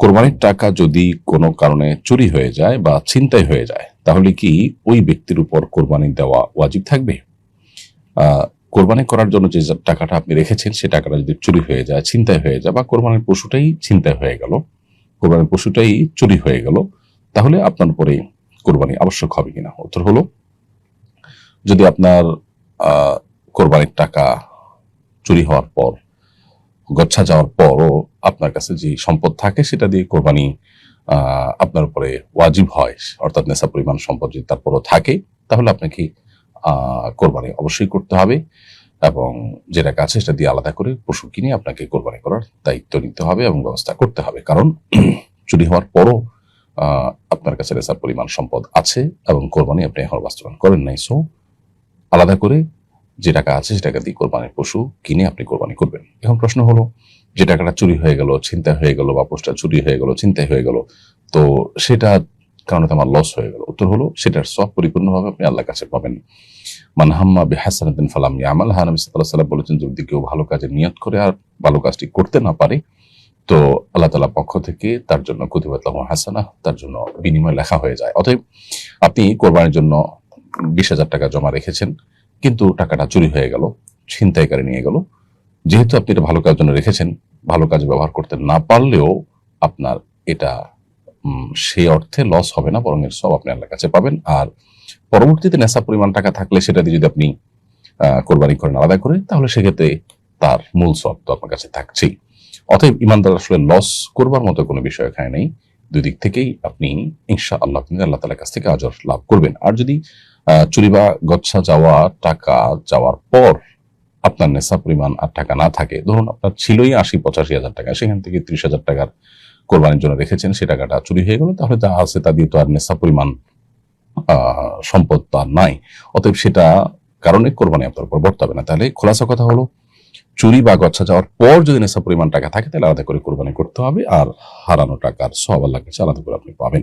কোরবানির টাকা যদি কোনো কারণে চুরি হয়ে যায় বা ছিনতাই হয়ে যায়, তাহলে কি ওই ব্যক্তির উপর কোরবানি দেওয়া ওয়াজিব থাকবে? কোরবানি করার জন্য যে টাকাটা আপনি রেখেছেন, সে টাকাটা যদি চুরি হয়ে যায়, ছিনতাই হয়ে যায়, বা কোরবানির পশুটাই ছিনতাই হয়ে গেল, কোরবানির পশুটাই চুরি হয়ে গেল, তাহলে আপনার উপরে কোরবানি আবশ্যক হবে কিনা? উত্তর হলো, যদি আপনার কোরবানির টাকা চুরি হওয়ার পর, গচ্ছা যাওয়ার পরও আপনার কাছে যে সম্পদ থাকে সেটা দিয়ে কোরবানি আপনার উপরে ওয়াজিব হয়, অর্থাৎ নেশা পরিমাণ সম্পদ যদি তারপরও থাকে, তাহলে আপনাকে কোরবানি অবশ্যই করতে হবে, এবং যে টাকা আছে সেটা দিয়ে আলাদা করে পশু কিনে আপনাকে কোরবানি করার দায়িত্ব নিতে হবে এবং ব্যবস্থা করতে হবে। কারণ চুরি হওয়ার পরও আপনার কাছে নেশা পরিমাণ সম্পদ আছে এবং কোরবানি আপনি এখন বাস্তবায়ন করেন নাই, সো আলাদা করে যে টাকা আছে সে টাকা দিয়ে কোরবানির পশু কিনে আপনি কোরবানি করবেন। এখন প্রশ্ন হলো, যে টাকাটা চুরি হয়ে গেল, ছিনতাই হয়ে গেল, বা পশুটা চুরি হয়ে গেল, ছিনতাই হয়ে গেল, তো সেটা কারণে তো আমার লস হয়ে গেল। উত্তর হলো, সেটার সব পরিপূর্ণভাবে আপনি আল্লাহর কাছে পাবেন। মান হাম্মা বিহাসানাতিন ফালাম ইয়ামালহা, নবী সাল্লাল্লাহু আলাইহি ওয়াসাল্লাম বলেছেন, যদি কেউ ভালো কাজে নিয়ত করে আর ভালো কাজটি করতে না পারে, তো আল্লাহ তাআলার পক্ষ থেকে তার জন্য কুতিবাত লাহু হাসানাহ, তার জন্য বিনিময় লেখা হয়ে যায়। অতএব আপনি কোরবানির জন্য 20,000 টাকা জমা রেখেছেন, কিন্তু টাকাটা চুরি হয়ে গেল, ছিনতাইকারী নিয়ে গেল। যেহেতু আপনি এটা ভালো কাজের জন্য রেখেছেন, ভালো কাজে ব্যবহার করতে না পারলেও আপনার এটা সেই অর্থে লস হবে না, বরং এর সব আপনি আল্লাহর কাছে পাবেন। আর পরবর্তীতে নেশা পরিমাণ টাকা থাকলে সেটা দিয়ে যদি আপনি কোরবানি করেন আলাদা করে, তাহলে সেক্ষেত্রে তার মূল সব তো আপনার কাছে থাকছেই। অতএব ইমানদার আসলে লস করবার মতো কোনো বিষয় এখানে নেই। দুই দিক থেকেই আপনি ইনশাআল্লাহ আল্লাহ তাআলার কাছ থেকে আজর লাভ করবেন। আর যদি চুরি বা গচ্ছা যাওয়া টাকা যাওয়ার পর আপনার নেশা পরিমাণ আর টাকা না থাকে, ধরুন আপনার ছিলই ৮০-৮৫ হাজার টাকা, সেখান থেকে ৩০,000 টাকার কোরবানির জন্য রেখেছেন, সে টাকাটা চুরি হয়ে গেল, তাহলে যা আছে তা দিয়ে তো আর নেশা পরিমাণ সম্পদ তো আর নাই। অতএব সেটা কারণে কোরবানি আপনার উপর বর্তাবে না। তাহলে খোলাসা কথা হলো, চুরি বা গচ্ছা যাওয়ার পর যদি নেশা পরিমাণ টাকা থাকে, তাহলে আলাদা করে কোরবানি করতে হবে, আর হারানো টাকার সওয়াব আল্লাহর কাছে আলাদা করে আপনি পাবেন।